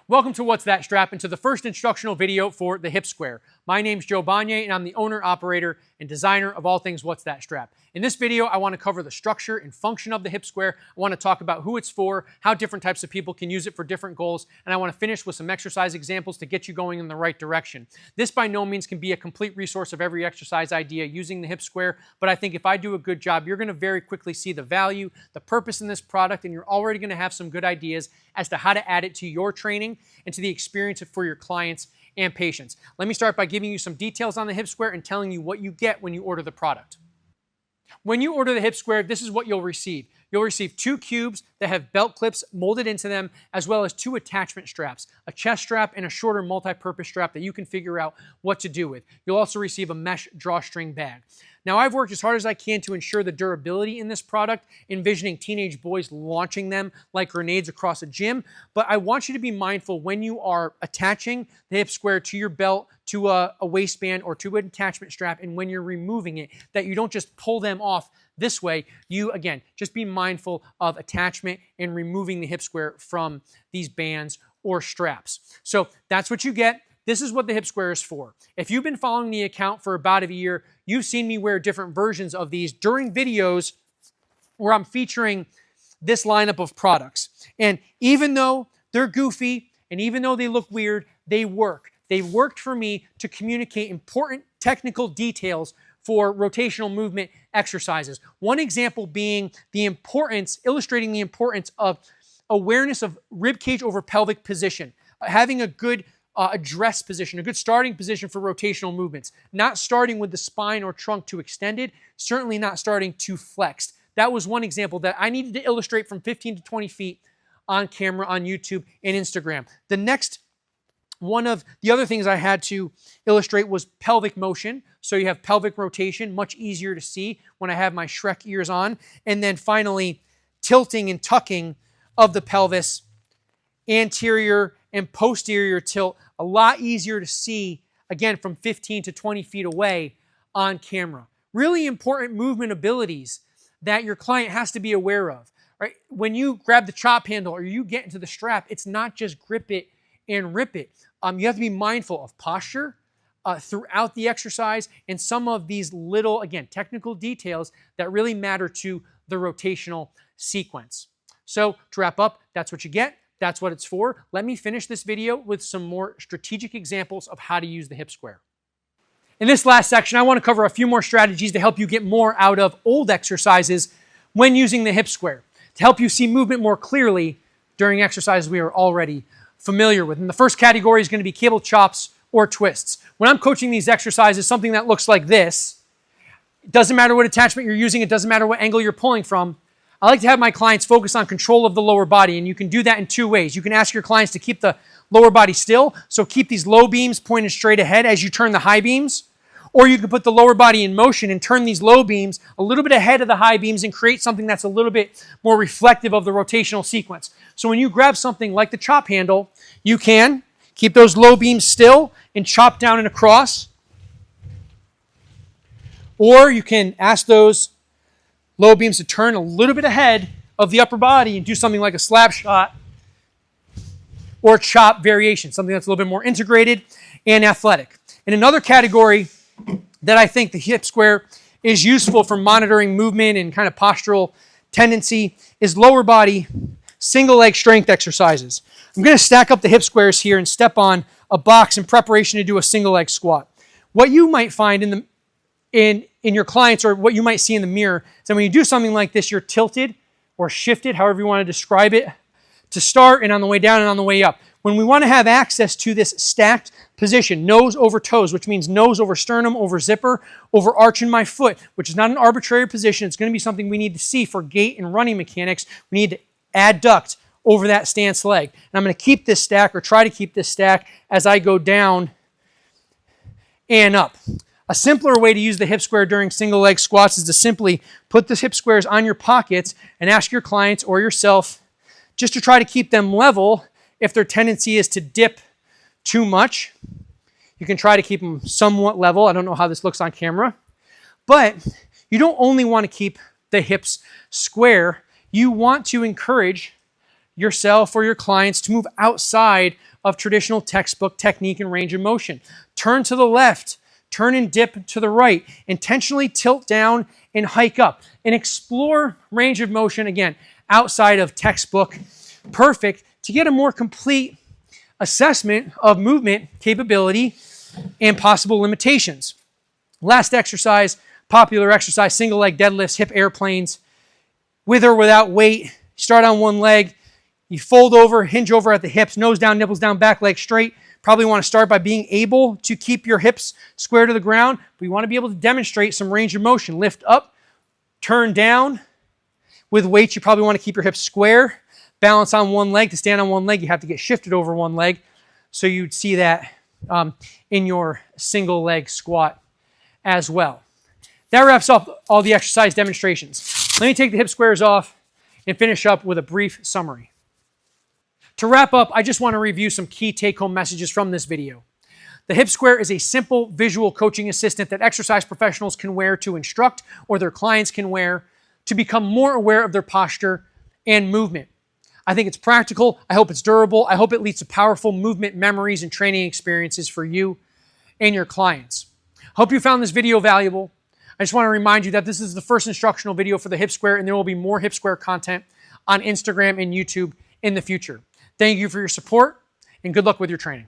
Welcome to What's That Strap and to the first instructional video for the HipSquare. My name's Joe Banye and I'm the owner, operator, and designer of all things What's That Strap. In this video, I want to cover the structure and function of the HipSquare. I want to talk about who it's for, how different types of people can use it for different goals, and I want to finish with some exercise examples to get you going in the right direction. This by no means can be a complete resource of every exercise idea using the HipSquare, but I think if I do a good job, you're going to very quickly see the value, the purpose in this product, and you're already going to have some good ideas as to how to add it to your training and to the experience for your clients and patients. Let me start by giving you some details on the HipSquare and telling you what you get when you order the product. When you order the HipSquare, this is what you'll receive. You'll receive 2 cubes that have belt clips molded into them, as well as 2 attachment straps, a chest strap and a shorter multi-purpose strap that you can figure out what to do with. You'll also receive a mesh drawstring bag. Now, I've worked as hard as I can to ensure the durability in this product, envisioning teenage boys launching them like grenades across a gym, but I want you to be mindful when you are attaching the HipSquare to your belt, to a waistband, or to an attachment strap, and when you're removing it, that you don't just pull them off this way. You, again, just be mindful of attachment and removing the HipSquare from these bands or straps. So that's what you get. This is what the HipSquare is for. If you've been following the account for about a year, you've seen me wear different versions of these during videos where I'm featuring this lineup of products. And even though they're goofy and even though they look weird, they work. They worked for me to communicate important technical details for rotational movement exercises. One example being the importance, illustrating the importance of awareness of rib cage over pelvic position, having a good address position, a good starting position for rotational movements, not starting with the spine or trunk too extended, certainly not starting too flexed. That was one example that I needed to illustrate from 15 to 20 feet on camera on YouTube and Instagram. The next one of the other things I had to illustrate was pelvic motion. So you have pelvic rotation, much easier to see when I have my Shrek ears on. And then finally, tilting and tucking of the pelvis, anterior and posterior tilt, a lot easier to see, again, from 15 to 20 feet away on camera. Really important movement abilities that your client has to be aware of. Right? When you grab the chop handle or you get into the strap, it's not just grip it and rip it. You have to be mindful of posture throughout the exercise and some of these little, again, technical details that really matter to the rotational sequence. So to wrap up, that's what you get. That's what it's for. Let me finish this video with some more strategic examples of how to use the HipSquare. In this last section, I want to cover a few more strategies to help you get more out of old exercises when using the HipSquare, to help you see movement more clearly during exercises we are already familiar with. And the first category is going to be cable chops or twists. When I'm coaching these exercises, something that looks like this, it doesn't matter what attachment you're using, it doesn't matter what angle you're pulling from, I like to have my clients focus on control of the lower body, and you can do that in 2 ways. You can ask your clients to keep the lower body still, so keep these low beams pointed straight ahead as you turn the high beams, or you can put the lower body in motion and turn these low beams a little bit ahead of the high beams and create something that's a little bit more reflective of the rotational sequence. So when you grab something like the chop handle, you can keep those low beams still and chop down and across, or you can ask those low beams to turn a little bit ahead of the upper body and do something like a slap shot or chop variation, something that's a little bit more integrated and athletic. In another category that I think the HipSquare is useful for monitoring movement and kind of postural tendency is lower body single leg strength exercises. I'm going to stack up the HipSquares here and step on a box in preparation to do a single leg squat. What you might find in your clients, or what you might see in the mirror, is that when you do something like this, you're tilted or shifted, however you want to describe it, to start and on the way down and on the way up. When we want to have access to this stacked position, nose over toes, which means nose over sternum, over zipper, over arch in my foot, which is not an arbitrary position. It's going to be something we need to see for gait and running mechanics. We need to adduct over that stance leg. And I'm going to keep this stack, or try to keep this stack, as I go down and up. A simpler way to use the HipSquare during single leg squats is to simply put the HipSquares on your pockets and ask your clients or yourself just to try to keep them level. If their tendency is to dip too much, you can try to keep them somewhat level. I don't know how this looks on camera, but you don't only want to keep the hips square. You want to encourage yourself or your clients to move outside of traditional textbook technique and range of motion. Turn to the left, turn and dip to the right, intentionally tilt down and hike up, and explore range of motion, again, outside of textbook. Perfect to get a more complete assessment of movement capability and possible limitations. Last exercise, popular exercise, single leg deadlifts, hip airplanes, with or without weight. Start on one leg, you fold over, hinge over at the hips, nose down, nipples down, back leg straight. Probably want to start by being able to keep your hips square to the ground, but you want to be able to demonstrate some range of motion. Lift up, turn down. With weights, you probably want to keep your hips square. Balance on one leg. To stand on one leg, you have to get shifted over one leg. So you'd see that in your single leg squat as well. That wraps up all the exercise demonstrations. Let me take the hip squares off and finish up with a brief summary. To wrap up, I just want to review some key take-home messages from this video. The HipSquare is a simple visual coaching assistant that exercise professionals can wear to instruct, or their clients can wear to become more aware of their posture and movement. I think it's practical. I hope it's durable. I hope it leads to powerful movement memories and training experiences for you and your clients. Hope you found this video valuable. I just want to remind you that this is the first instructional video for the HipSquare, and there will be more HipSquare content on Instagram and YouTube in the future. Thank you for your support, and good luck with your training.